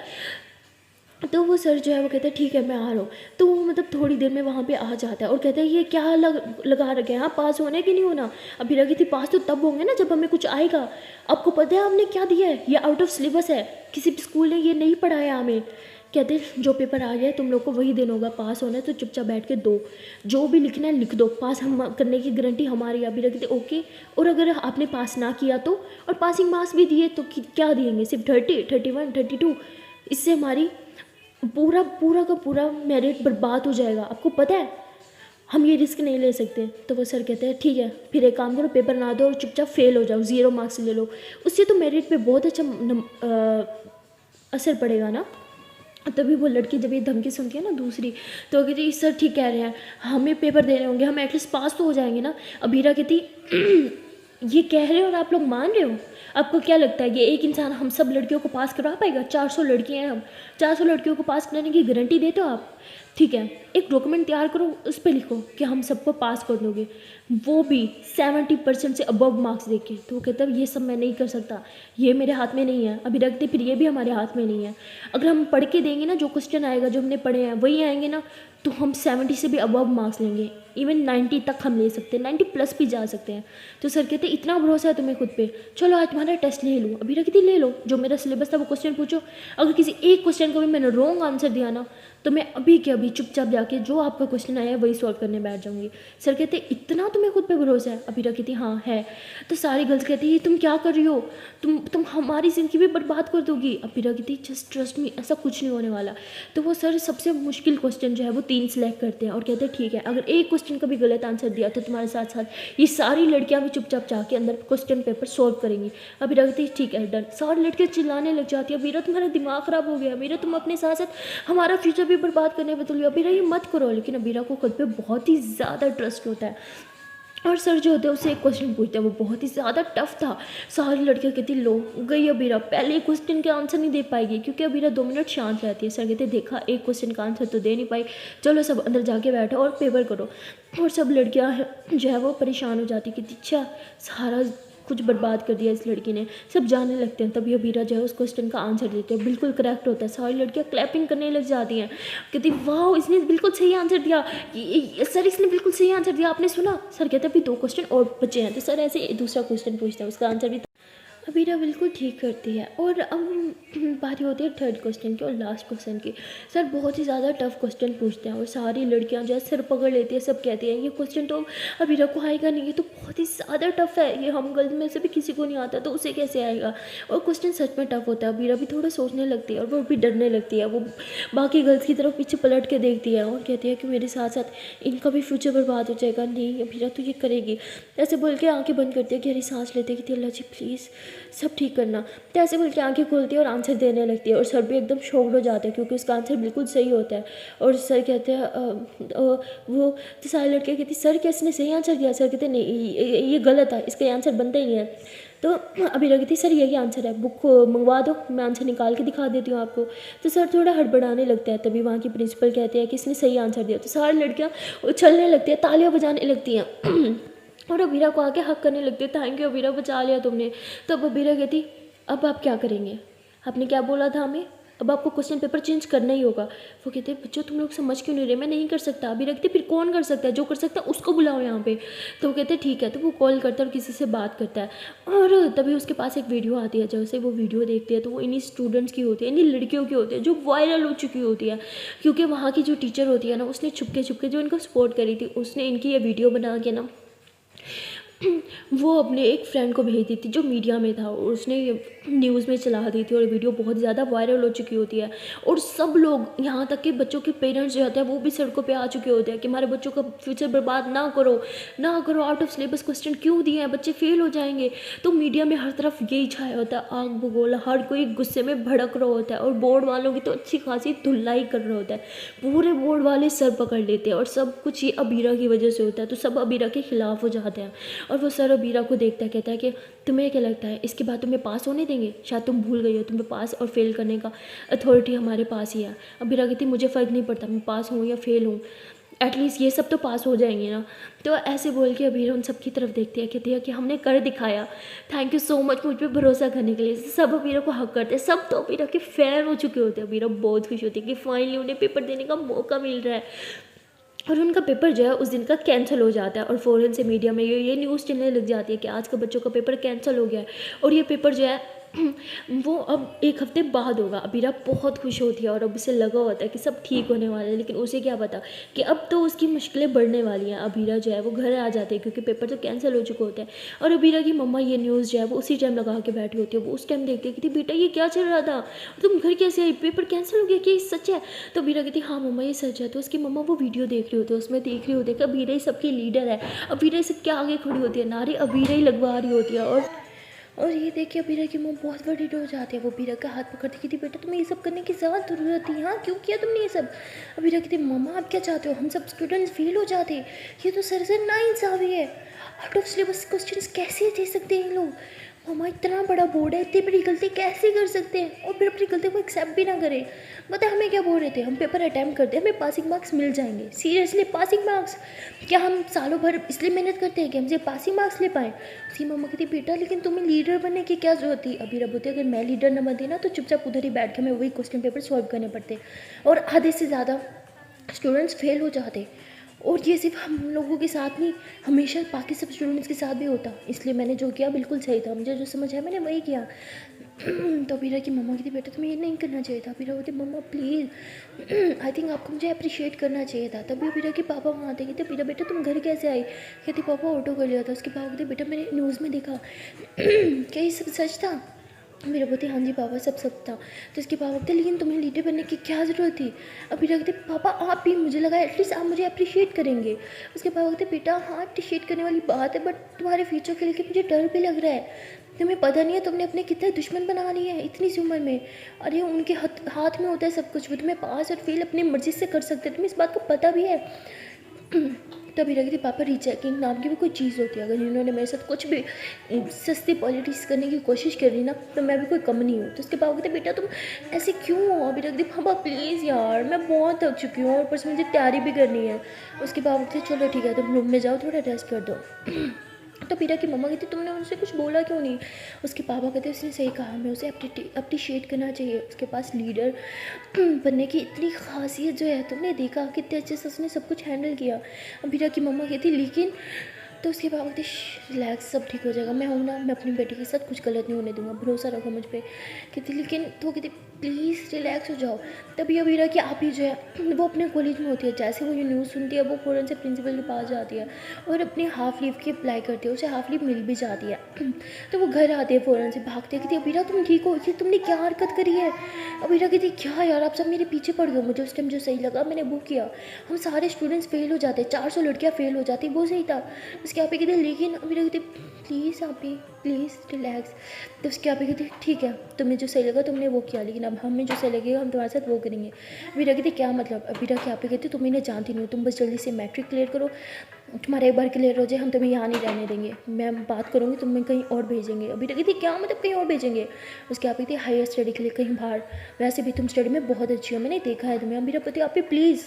S1: तो वो सर जो है वो कहते हैं ठीक है मैं आ रहा हूँ। तो वो मतलब थोड़ी देर में वहाँ पे आ जाता है और कहते हैं ये क्या लगा रखे हैं, हाँ पास होने की नहीं होना? अभी लगी थी पास तो तब होंगे ना जब हमें कुछ आएगा, आपको पता है हमने क्या दिया है? ये आउट ऑफ सिलेबस है, किसी भी स्कूल ने ये नहीं पढ़ाया हमें। कहते जो पेपर आ गया तुम लोग को वही देना होगा, पास होना है तो चुपचाप बैठ के दो, जो भी लिखना है लिख दो, पास हम करने की गारंटी हमारी। अभी रखी थी ओके, और अगर आपने पास ना किया तो, और पासिंग मार्क्स भी दिए तो क्या दिएंगे? सिर्फ 30, 31, 32, इससे हमारी पूरा पूरा का पूरा मेरिट बर्बाद हो जाएगा, आपको पता है, हम ये रिस्क नहीं ले सकते। तो वो सर कहते हैं ठीक है फिर एक काम करो, पेपर ना दो और चुपचाप फेल हो जाओ, 0 मार्क्स ले लो, उससे तो मेरिट पे बहुत अच्छा असर पड़ेगा ना। तभी वो लड़की जब ये धमकी सुनती है ना दूसरी, तो कहती सर ठीक कह रहे हैं, हमें पेपर देने होंगे, हम एटलीस्ट पास तो हो जाएंगे ना। अबीरा कहती ये कह रहे हो और आप लोग मान रहे हो? आपको क्या लगता है ये एक इंसान हम सब लड़कियों को पास करवा पाएगा? 400 लड़कियां हैं, हम 400 लड़कियों को पास कराने की गारंटी देते हो आप? ठीक है एक डॉक्यूमेंट तैयार करो, उस पर लिखो कि हम सबको पास कर दोगे, वो भी 70% से अबव मार्क्स देके। तो वो कहता है ये सब मैं नहीं कर सकता, ये मेरे हाथ में नहीं है। अभी रखते फिर ये भी हमारे हाथ में नहीं है, अगर हम पढ़ के देंगे ना जो क्वेश्चन आएगा जो हमने पढ़े हैं वही आएंगे ना, तो हम 70 से भी अबव मार्क्स लेंगे, इवन 90 तक हम ले सकते हैं, 90 प्लस भी जा सकते हैं। तो सर कहते इतना भरोसा है तुम्हें खुद पे, चलो आज तुम्हारा टेस्ट ले लूँ। अभी रखती ले लो, जो मेरा सिलेबस था वो क्वेश्चन पूछो, अगर किसी एक क्वेश्चन को भी मैंने रॉन्ग आंसर दिया ना तो मैं अभी के अभी चुपचाप जाके जो आपका क्वेश्चन आया है वही सॉल्व करने बैठ जाऊंगी। सर कहते इतना तुम्हें खुद पे भरोसा है? अभी कहती हाँ है। तो सारी गर्ल्स कहती है तुम क्या कर रही हो, तुम हमारी ज़िंदगी भी बर्बाद कर दोगी। अभी कहती जस्ट ट्रस्ट मी, ऐसा कुछ नहीं होने वाला। तो वो सर सबसे मुश्किल क्वेश्चन जो है वो 3 सेलेक्ट करते हैं और कहते हैं ठीक है अगर एक क्वेश्चन का भी गलत आंसर दिया तो तुम्हारे साथ साथ ये सारी लड़कियाँ भी चुपचाप जाके अंदर क्वेश्चन पेपर सॉल्व करेंगी। अभी कहती ठीक है डन। सारी लड़कियाँ चिल्लाने लग जाती है मीरा तुम्हारा दिमाग ख़राब हो गया, मीरा तुम अपने साथ साथ हमारा फ्यूचर भी बर्बाद करने बदल गया, अबीरा ये मत करो। लेकिन अबीरा को खुद पे बहुत ही ज़्यादा ट्रस्ट होता है और सर जो होते हैं उससे एक क्वेश्चन पूछते हैं, वो बहुत ही ज़्यादा टफ था। सारी लड़कियाँ कहती लो गई अबीरा, पहले क्वेश्चन के आंसर नहीं दे पाएगी क्योंकि अबीरा 2 मिनट शांत रहती है। सर कहते देखा एक क्वेश्चन का आंसर तो दे नहीं पाई, चलो सब अंदर जाके बैठो और पेपर करो। और सब लड़कियाँ जो है वो परेशान हो जाती कि अच्छा सारा कुछ बर्बाद कर दिया इस लड़की ने, सब जाने लगते हैं। तभी अबीरा जो है उस क्वेश्चन का आंसर देते हैं, बिल्कुल करेक्ट होता है। सारी लड़कियां क्लैपिंग करने लग जाती हैं, कहती वाह इसने बिल्कुल सही आंसर दिया, सर इसने बिल्कुल सही आंसर दिया, आपने सुना? सर कहते हैं अभी 2 क्वेश्चन और बचे हैं। तो सर ऐसे दूसरा क्वेश्चन पूछते हैं, उसका आंसर भी अबीरा बिल्कुल ठीक करती है। और अब बारी होती है थर्ड क्वेश्चन की और लास्ट क्वेश्चन की। सर बहुत ही ज़्यादा टफ क्वेश्चन पूछते हैं और सारी लड़कियां जो है सर पकड़ लेती है, सब कहती हैं ये क्वेश्चन तो अबीरा को आएगा नहीं, ये तो बहुत ही ज़्यादा टफ है, ये हम गर्ल्स में से भी किसी को नहीं आता तो उसे कैसे आएगा। और क्वेश्चन सच में टफ होता है। अबीरा भी थोड़ा सोचने लगती है और वो भी डरने लगती है। वो बाकी गर्ल्स की तरफ पीछे पलट के देखती है और कहती है कि मेरे साथ साथ इनका भी फ्यूचर बर्बाद हो जाएगा, नहीं अबीरा तो ये करेगी। ऐसे बोल के आंखें बंद करती है, गहरी सांस लेते कि अल्लाह जी प्लीज़ सब ठीक करना। तो ऐसे बोल के आंखें खोलती है और आंसर देने लगती है और सर भी एकदम शॉक्ड हो जाते हैं क्योंकि उसका आंसर बिल्कुल सही होता है। और सर कहते हैं वो तो सारे लड़के कहती सर क्या इसने सही आंसर दिया। सर कहते नहीं ये गलत है, इसका आंसर बनता ही नहीं है। तो अभी लगी थी सर यही आंसर है, बुक मंगवा दो, मैं आंसर निकाल के दिखा देती हूँ आपको। तो सर थोड़ा हड़बड़ाने लगता है। तभी वहाँ की प्रिंसिपल कहते हैं कि इसने सही आंसर दिया। तो सारी लड़कियाँ उछलने लगती हैं, तालियां बजाने लगती हैं और अबीरा को आके हक करने लगती है, थैंक यू अबीरा, बचा लिया तुमने। तो अब अबीरा कहती अब आप क्या करेंगे, आपने क्या बोला था हमें, अब आपको क्वेश्चन पेपर चेंज करना ही होगा। वो कहते हैं बच्चों तुम लोग समझ क्यों नहीं रहे, मैं नहीं कर सकता। अभी रखते फिर कौन कर सकता है, जो कर सकता है उसको बुलाओ यहाँ पे। तो वो कहते हैं ठीक है। तो वो कॉल करता है और किसी से बात करता है और तभी उसके पास एक वीडियो आती है। जैसे वो वीडियो देखते हैं तो वो इन्हीं स्टूडेंट्स की होती है, इन्हीं लड़कियों की होती है जो वायरल हो चुकी होती है। क्योंकि वहाँ की जो टीचर होती है ना, उसने छुपके छुपके जो इनको सपोर्ट करी थी, उसने इनकी ये वीडियो बना के ना वो अपने एक फ्रेंड को भेज दी थी जो मीडिया में था, और उसने न्यूज़ में चला दी थी और वीडियो बहुत ज़्यादा वायरल हो चुकी होती है। और सब लोग यहाँ तक कि बच्चों के पेरेंट्स जो होते हैं वो भी सड़कों पे आ चुके होते हैं कि हमारे बच्चों का फ्यूचर बर्बाद ना करो ना करो, आउट ऑफ सिलेबस क्वेश्चन क्यों दिए हैं, बच्चे फेल हो जाएंगे। तो मीडिया में हर तरफ यही छाया होता है, आग बगोला, हर कोई गुस्से में भड़क रहा होता है और बोर्ड वालों की तो अच्छी खासी धुलाई कर रहा होता है। पूरे बोर्ड वाले सर पकड़ लेते हैं और सब कुछ ये अबीरा की वजह से होता है। तो सब अबीरा के खिलाफ हो जाते हैं और वो सर अबीरा को देखता है, कहता है कि तुम्हें क्या लगता है इसके बाद तुम्हें पास होने देंगे, शायद तुम भूल गई हो तुम्हें पास और फेल करने का अथॉरिटी हमारे पास ही है। अबीरा कहती मुझे फ़र्क नहीं पड़ता मैं पास हूँ या फेल हूँ, एटलीस्ट ये सब तो पास हो जाएंगे ना। तो ऐसे बोल के अबीरा उन सब की तरफ देखती है, कहती है कि हमने कर दिखाया, थैंक यू सो मच मुझ पर भरोसा करने के लिए। सब अबीरा को हक करते हैं, सब तो अबीरा के फ़ैन हो चुके होते हैं। अबीरा बहुत खुश होती है कि फाइनली उन्हें पेपर देने का मौका मिल रहा है। और उनका पेपर जो है उस दिन का कैंसिल हो जाता है और फ़ौरन से मीडिया में ये न्यूज़ चलने लग जाती है कि आज का बच्चों का पेपर कैंसिल हो गया है और ये पेपर जो है वो अब एक हफ्ते बाद होगा। अबीरा बहुत खुश होती है और अब उसे लगा होता है कि सब ठीक होने वाला है, लेकिन उसे क्या पता कि अब तो उसकी मुश्किलें बढ़ने वाली हैं। अबीरा जो है वो घर आ जाते हैं क्योंकि पेपर तो कैंसिल हो चुके होते हैं और अबीरा की मम्मा ये न्यूज़ जो है वो उसी टाइम लगा के बैठी होती है। वो उस टाइम देखती है कि बेटा ये क्या चल रहा था, तुम घर कैसे आई, पेपर कैंसिल हो गया, क्या ये सच है। तो अबीरा कहती हाँ मम्मा ये सच है। तो उसकी मम्मा वो वीडियो देख रही होती है, उसमें देख रही होती है कि अबीरा ही सबकी लीडर है, अबीरा ही सबके आगे खड़ी होती है, नारे अबीरा ही लगवा रही होती है। और ये देखिए अबीरा की मुँह बहुत बड़ी हो जाती है। वो अबीरा का हाथ पकड़ती थी, बेटा तुम्हें ये सब करने की ज़्यादा ज़रूरत थी, हाँ क्यों किया तुमने ये सब। अबीरा कहती मम्मा आप क्या चाहते हो, हम सब स्टूडेंट्स फेल हो जाते, ये तो सर से नाइंसाफ़ी है, आउट ऑफ सिलेबस क्वेश्चंस कैसे दे सकते हैं ये लोग। मम्मा इतना बड़ा बोर्ड है, इतनी बड़ी गलती कैसे कर सकते हैं, और फिर अपनी गलती को एक्सेप्ट भी ना करें। बता हमें क्या बोल रहे थे, हम पेपर अटैम्प्ट करते हैं हमें पासिंग मार्क्स मिल जाएंगे, सीरियसली पासिंग मार्क्स, क्या हम सालों भर इसलिए मेहनत करते हैं कि हमसे पासिंग मार्क्स ले पाएँ। उसकी मम्मा कहती बेटा लेकिन तुम्हें लीडर बनने की क्या जरूरत थी। अबीरा बोलती अगर मैं लीडर न बनती ना तो चुपचाप उधर ही बैठ के हमें वही क्वेश्चन पेपर सॉल्व करने पड़ते और आधे से ज़्यादा स्टूडेंट्स फेल हो जाते। और ये सिर्फ हम लोगों के साथ नहीं, हमेशा बाकी सब स्टूडेंट्स के साथ भी होता, इसलिए मैंने जो किया बिल्कुल सही था, मुझे जो समझ आया मैंने वही किया। तो अबीरा की मम्मा कहती बेटा तुम्हें ये नहीं करना चाहिए था। अबीरा बोलती मम्मा प्लीज़ आई थिंक आपको मुझे अप्रिशिएट करना चाहिए था। तभी अबीरा के पापा वहाँ आते, कहते अबीरा बेटा तुम घर कैसे आई। कहती पापा ऑटो कर लिया था। उसके पापा कहते बेटा मैंने न्यूज़ में देखा क्या ये सब सच था। मेरा बोलते हाँ जी पापा सब सब था। तो इसके पापा कहते लेकिन तुम्हें लीडर बनने की क्या ज़रूरत थी। अभी कहते पापा आप भी, मुझे लगा एटलीस्ट आप मुझे अप्रिशिएट करेंगे। उसके पापा कहते बेटा हाँ अप्रिशिएट करने वाली बात है, बट तुम्हारे फ्यूचर के लिए मुझे डर भी लग रहा है। तुम्हें पता नहीं है तुमने अपने कितने दुश्मन बना लिए हैं इतनी सी उम्र में। अरे उनके हाथ में होता है सब कुछ, वो तुम्हें पास और फेल अपनी मर्जी से कर सकते हैं, तुम्हें इस बात को पता भी है। तभी लगी थी पापा रीचेकिंग नाम की भी कोई चीज़ होती है, अगर इन्होंने मेरे साथ कुछ भी सस्ती पॉलिटिक्स करने की कोशिश कर रही ना तो मैं भी कोई कम नहीं हूँ। तो उसके पापा कहते बेटा तुम ऐसे क्यों हो। अभी रख दी पापा प्लीज़ यार मैं बहुत थक चुकी हूँ और ऊपर से मुझे तैयारी भी करनी है। उसके पापा कहते चलो ठीक है तुम रूम में जाओ थोड़ा रेस्ट कर दो। तो पीरा की मम्मा कहती तुमने उनसे कुछ बोला क्यों नहीं। उसके पापा कहते उसने सही कहा, हमें उसे अप्रिशिएट करना चाहिए, उसके पास लीडर बनने की इतनी खासियत जो है, तुमने देखा कितने अच्छे से उसने सब कुछ हैंडल किया। पीरा की मम्मा कहती लेकिन तो उसके बाद बोलती रिलैक्स, सब ठीक हो जाएगा, मैं हूँ ना, मैं अपनी बेटी के साथ कुछ गलत नहीं होने दूंगा, भरोसा रखो मुझ पर। कहती लेकिन तो कहती प्लीज़ रिलैक्स हो जाओ। तभी अभी रहा कि आप ही जो है वो अपने कॉलेज में होती है, जैसे वो ये न्यूज़ सुनती है वो फ़ौरन से प्रिंसिपल के पास जाती है और अपनी हाफ़ लीव की अप्लाई करती है, उसे हाफ़ लीव मिल भी जाती है। तो वो घर आती है फ़ौरन से भागते, कहती अबीरा तुम ठीक हो, ये तुमने क्या हरकत करी है। अबीरा कहती क्या यार आप सब मेरे पीछे पड़ गए, मुझे उस टाइम जो सही लगा मैंने वो किया, हम सारे स्टूडेंट्स फेल हो जाते, 400 लड़कियाँ फेल हो जाती, वो सही था। उसके आप कहते लेकिन अबीरा कहती प्लीज़ आप ही प्लीज़ रिलैक्स। तो उसके आप कहती ठीक है तुम्हें जो सही लगा तुमने वो किया, लेकिन अब हमें जो सही लगेगा हम तुम्हारे साथ वो करेंगे। अबीरा कहती क्या मतलब, अबीरा क्या पे कहती तुम इन्हें जानती नहीं हो, तुम बस जल्दी से मैट्रिक क्लियर करो, तुम्हारा एक बार क्लियर हो जाए हम तुम्हें यहाँ नहीं रहने देंगे, मैं बात करूँगी तुम्हें कहीं और भेजेंगे। अबीरा कहती क्या मतलब कहीं और भेजेंगे। उसके आप कहती हायर स्टडी के लिए कहीं बाहर, वैसे भी तुम स्टडी में बहुत अच्छी हो, मैंने देखा है तुम्हें। अबीरा पति आप ही प्लीज़,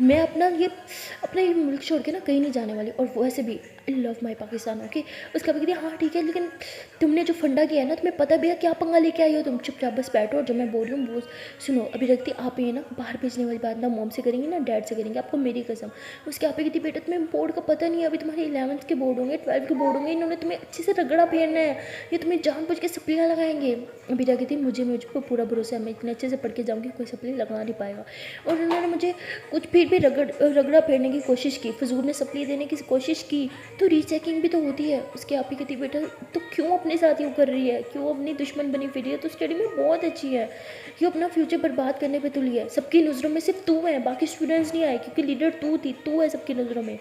S1: मैं अपना ये मुल्क छोड़ के ना कहीं नहीं जाने वाली, और वैसे भी I love my Pakistan. Okay. उसका भी कहती हाँ ठीक है, लेकिन तुमने जो फंडा किया है ना तुम्हें पता भी है क्या पंगा लेके आई हो, तुम चुपचाप बस बैठो और जो मैं बोल रही हूँ वो सुनो। अभी रखती आप ये ना बाहर भेजने वाली बात ना मॉम से करेंगी ना डैड से करेंगे, आपको मेरी कसम। उसके आप कहती बेटा तुम्हें बोर्ड का पता नहीं है, अभी तुम्हारे 11th के बोर्ड होंगे, 12th के बोर्ड होंगे, इन्होंने तुम्हें अच्छे से रगड़ा फेरना है, ये तुम्हें जानबूझ के सप्लियाँ लगाएंगे। अभी कहती मुझे पर पूरा भरोसा है, मैं इतने अच्छे से पढ़ के जाऊँगी कोई सप्ली लगा नहीं पाएगा। और उन्होंने मुझे कुछ फिर भी रगड़ा फेरने की कोशिश की, फजूल में सप्ली देने की कोशिश की, तो रीचेकिंग भी तो होती है। उसके आप ही कहती बेटा तो क्यों अपने साथ यूँ कर रही है, क्यों अपनी दुश्मन बनी फिर रही है, तो स्टडी में बहुत अच्छी है, क्यों अपना फ्यूचर बर्बाद करने पे तुली है। सबकी नज़रों में सिर्फ तू है, बाकी स्टूडेंट्स नहीं आए, क्योंकि लीडर तू थी, तू है सबकी नज़रों में।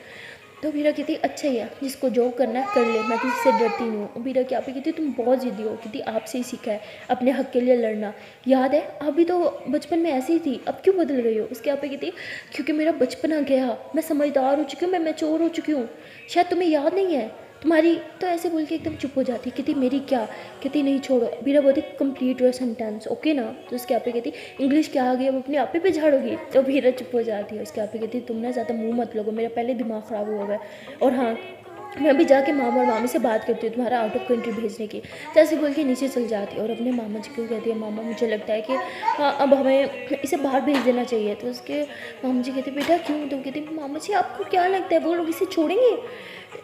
S1: तो वीरा कहती अच्छा ही है, जिसको जो करना है कर ले, मैं किसी से डरती नहीं हूँ। वीरा क्या पे कहती तुम बहुत ज़िद्दी हो, कहती आपसे ही सीखा है अपने हक के लिए लड़ना, याद है अभी तो बचपन में ऐसी ही थी, अब क्यों बदल गई हो। उसके आप पे कहती क्योंकि मेरा बचपन आ गया, मैं समझदार हो चुकी हूँ, मैं मैच्योर हो चुकी हूँ, शायद तुम्हें याद नहीं है तुम्हारी। तो ऐसे बोल के एकदम चुप हो जाती, कहती मेरी क्या, कहती नहीं छोड़ो। वीरा बोलती कंप्लीट योर सेंटेंस ओके ना। तो उसके आप पे कहती इंग्लिश क्या आ गई, अब अपने आप पे झाड़ोगी। तो वीरा चुप हो जाती है। उसके आप पे कहती तुम ना ज़्यादा मुंह मत लगो, मेरा पहले दिमाग ख़राब हुआ हुआ है, और हाँ मैं अभी जाके मामा और मामी से बात करती हूँ तुम्हारा आउट ऑफ कंट्री भेजने की। जैसे बोल के नीचे चल जाती है और अपने मामा जी को कहती है मामा मुझे लगता है कि हाँ अब हमें इसे बाहर भेज देना चाहिए। तो उसके मामा जी कहते बेटा क्यों। तो कहते मामा जी आपको क्या लगता है वो लोग इसे छोड़ेंगे,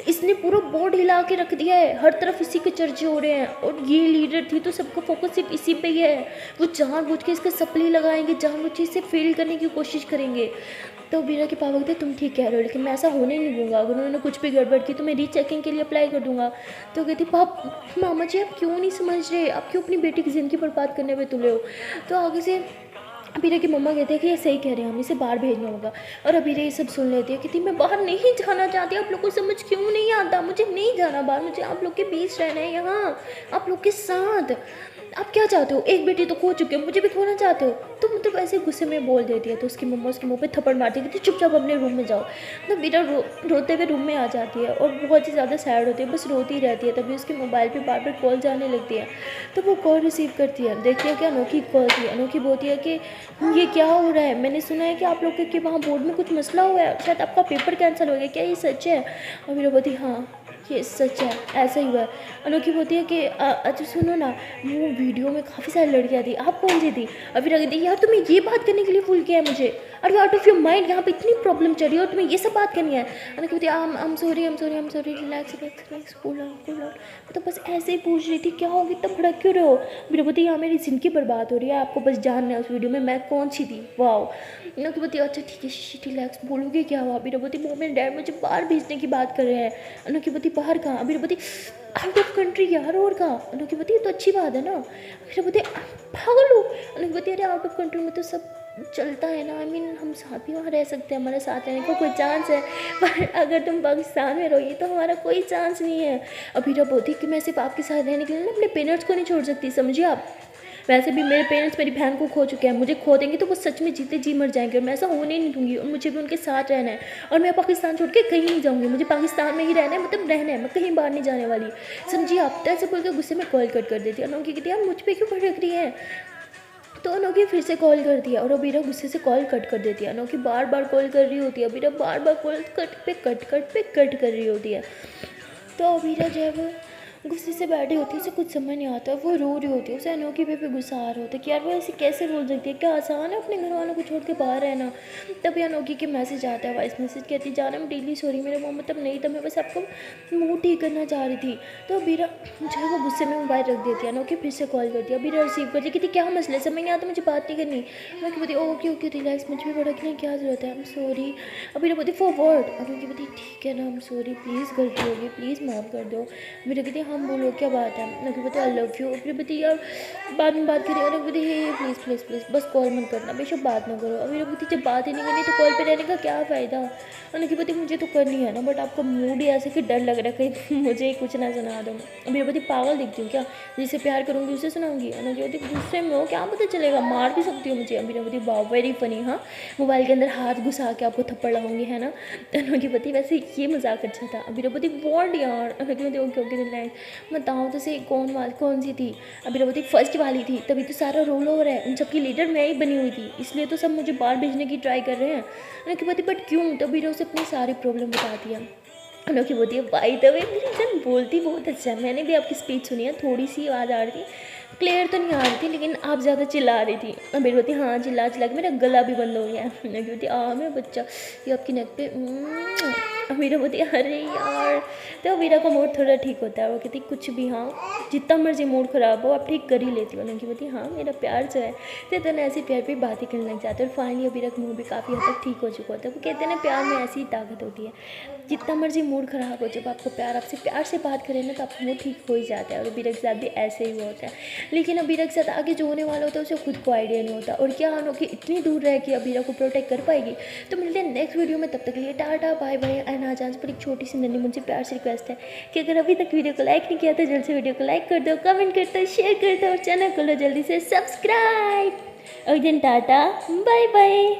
S1: इसने पूरा बोर्ड हिला के रख दिया है, हर तरफ इसी के चर्चे हो रहे हैं, और ये लीडर थी तो सबका फोकस सिर्फ इसी पे ही है, वो जानबूझ के इसका सप्ली लगाएंगे, जानबूझ के इसे फेल करने की कोशिश करेंगे। तो वीरा के पापा कहते तुम ठीक कह रहे हो, लेकिन मैं ऐसा होने नहीं दूंगा, अगर उन्होंने कुछ भी गड़बड़ की तो मैं रीचेकिंग के लिए अप्लाई कर दूंगा। तो कहती मामा जी आप क्यों नहीं समझ रहे, आप क्यों अपनी बेटी की ज़िंदगी बर्बाद करने पे तुले हो। तो आगे से अबीरा की मम्मा कहते हैं कि ये सही कह रहे हैं, हमें इसे बाहर भेजना होगा। और अबीरा ये सब सुन लेती है, कहती मैं बाहर नहीं जाना चाहती, आप लोग को समझ क्यों नहीं आता, मुझे नहीं जाना बाहर, मुझे आप लोग के बीच रहना है यहाँ, आप लोग के साथ। आप क्या चाहते हो, एक बेटी तो खो चुके हो, मुझे भी खोना चाहते हो। तो मतलब ऐसे गुस्से में बोल देती है। तो उसकी मम्मा उसके मुंह पे थप्पड़ मारती है, कहती चुपचाप अपने रूम में जाओ। तो बीरा रोते हुए रूम में आ जाती है और बहुत ही ज़्यादा सैड होती है, बस रोती रहती है। तभी उसके मोबाइल पे बार बार कॉल जाने लगती है। तो वो कॉल रिसीव करती है, देखती है कि अनोखी कॉल थी। अनोखी बोलती है कि ये क्या हो रहा है, मैंने सुना है कि आप लोग के वहाँ बोर्ड में कुछ मसला हुआ है, शायद आपका पेपर कैंसिल हो गया, क्या ये सच है। और मेरा बोलती हाँ ये सच है, ऐसा ही हुआ है। अनोखी बोलती है कि अच्छा सुनो ना, वो वीडियो में काफ़ी सारी लड़कियाँ थी, आप कौन सी थी। अभी रख दी यार तुम्हें ये बात करने के लिए भूल किया है मुझे, अरे आउट ऑफ योर माइंड, यहाँ पे इतनी प्रॉब्लम चल रही है और तुम्हें ये सब बात करनी है। अनोखी बोलती है I am sorry relax cool down. तो बस ऐसे ही पूछ रही थी क्या होगी, इतना भड़क क्यों रहे हो। मेरे बोलती यहाँ मेरी ज़िंदगी बर्बाद हो रही है, आपको बस जानना है उस वीडियो में मैं कौन सी थी। वाओ। अनोखी बोलती अच्छा ठीक है रिलैक्स, बोलोगे क्या हुआ। मेरा बोलती मम्मी एंड डैड मुझे बाहर भेजने की बात कर रहे हैं। अनोखी बोलती बाहर कहाँ। अभी बोलती आउट ऑफ कंट्री यार, और कहाँ। अनोखी बोलती ये तो अच्छी बात है ना। अभी बोलती पागल हो। अनोखी बोलती अरे आउट ऑफ कंट्री में तो सब चलता है ना, आई मीन हम साथ भी वहाँ रह सकते हैं, हमारे साथ रहने का कोई चांस है, पर अगर तुम पाकिस्तान में रहोगी तो हमारा कोई चांस नहीं है। अभी जब होती कि मैं सिर्फ आपके साथ रहने के लिए ना अपने पेरेंट्स को नहीं छोड़ सकती, समझिए आप। वैसे भी मेरे पेरेंट्स मेरी बहन को खो चुके हैं, मुझे खो देंगे तो वो सच में जीते जी मर जाएंगे, और मैं ऐसा होने नहीं दूंगी, और मुझे भी उनके साथ रहना है, और मैं पाकिस्तान छोड़ के कहीं नहीं जाऊँगी, मुझे पाकिस्तान में ही रहना है, मतलब रहना है, मैं कहीं बाहर नहीं जाने वाली, समझिए आप। तो ऐसे बोल के गुस्से में कॉल कट कर देती है। अनोखी कहती है यार मुझ पर क्यों भड़क रही है। तो अनोखी फिर से कॉल करती है और अबीरा गुस्से से कॉल कट कर देती है। अनोखी बार बार कॉल कर रही होती है, अबीरा बार बार कॉल कट कर रही होती है। तो अबीरा जो है वो गुस्से से बैठी होती है, उसे कुछ समझ नहीं आता, वो रो रही होती है, उसे अनोखी पे गुस्सा आ रहा होता है कि यार वो ऐसे कैसे बोल सकती है, क्या आसान है अपने घर वालों को छोड़ के बाहर रहना। तभी अनोखी के मैसेज आता है, वॉइस मैसेज, कहती जाना मैं डेली सॉरी, मेरा वो मतलब नहीं था, मैं बस आपको मूड ठीक करना चाह रही थी। तो अबीरा जो है वो गुस्से में मोबाइल रख देती है, अनोखी फिर से कॉल करती है, अबीरा रिसीव करती है, कहती क्या मसला है, समझ नहीं आता, मुझे बात नहीं करनी। मैं बोलती ओके ओके रिलैक्स, मुझे भी भड़कने की क्या ज़रूरत है, आई एम सॉरी। अबीरा बोलती फॉरवर्ड, अनोखी बोलती ठीक है ना, आई एम सॉरी, प्लीज़ गलती होगी, प्लीज़ माफ़ कर दो। मेरे कहती हम बोलो क्या बात है, मैं कहती आई लव यू। फिर कहती यार बाद में बात करिए, अरे कहती हे प्लीज़ प्लीज़ प्लीज़ बस कॉल मत करना, बेशक बात ना करो। अभी कहती जब बात ही नहीं करनी तो कॉल पे रहने का क्या फ़ायदा। उन्होंने कहती मुझे तो करनी है ना, बट आपका मूड ही ऐसे कि डर लग रहा है कहीं मुझे ही कुछ ना सुना दो। अभी कहती पागल दिखती हूँ क्या, जिससे प्यार करूँगी उसे सुनाऊंगी। उन्होंने कहती गुस्से में हो क्या पता चलेगा, मार भी सकती हो मुझे। अभी कहती वाह वेरी फनी, हाँ मोबाइल के अंदर हाथ घुसा के आपको थप्पड़ लगाऊंगी है ना। उन्होंने कहती वैसे ये मजाक अच्छा था। अभी कहती वॉट यार। उन्होंने ओके ओके रिलैक्स, बताओ तो सही कौन सी थी। अभी बोलती फर्स्ट वाली थी, तभी तो सारा रोल ओवर है, उन सबकी लीडर मैं ही बनी हुई थी, इसलिए तो सब मुझे बाहर भेजने की ट्राई कर रहे हैं। उन्होंने बोलती बट क्यों, तभी उसे अपनी सारी प्रॉब्लम बता दिया। अनोखी बोलती है बाई द वे मेरी जन बोलती बहुत अच्छा है, मैंने भी आपकी स्पीच सुनी है, थोड़ी सी आवाज़ आ रही थी, क्लियर तो नहीं आ रही थी, लेकिन आप ज़्यादा चिल्ला रही थी। अबीर बोलती हाँ चिल्ला चिल्ला के मेरा गला भी बंद हो गया है। अनोखी बोलती मेरा बच्चा ये आपकी नेक पे। अमीरा बोलती अरे यार। तो अमीरा का मूड थोड़ा ठीक होता है, वो कहती कुछ भी हाँ जितना मर्जी मूड ख़राब हो आप ठीक कर ही लेती हो। उनकी बोलती हाँ मेरा प्यार जो है तो ना ऐसी प्यार पे बात ही करने लग जाते हैं। और फाइनली अमीरा का मूड भी काफ़ी हद तक ठीक हो चुका होता है। वो कहते हैं ना प्यार में ऐसी ही ताकत होती है, जितना मर्जी मूड ख़राब हो जब आपको प्यार से बात करें ना तो आपका मूड ठीक हो ही जाता है। और अबीरा के साथ भी ऐसे ही हुआ होता है, लेकिन अबीरा के साथ आगे जो होने वाला होता है उसे खुद को आइडिया नहीं होता। और क्या अनोखी इतनी दूर रह के अबीरा को प्रोटेक्ट कर पाएगी। तो मिलते हैं नेक्स्ट वीडियो में, तब तक के लिए टाटा बाय बाय एंड आ जान। पर एक छोटी सी नन्ही मुझसे प्यार से रिक्वेस्ट है कि अगर अभी तक वीडियो को लाइक नहीं किया तो जल्द से वीडियो को लाइक कर दो, कमेंट कर दो, शेयर कर दो और चैनल को लो जल्दी से सब्सक्राइब। और दिन टाटा बाय बाय।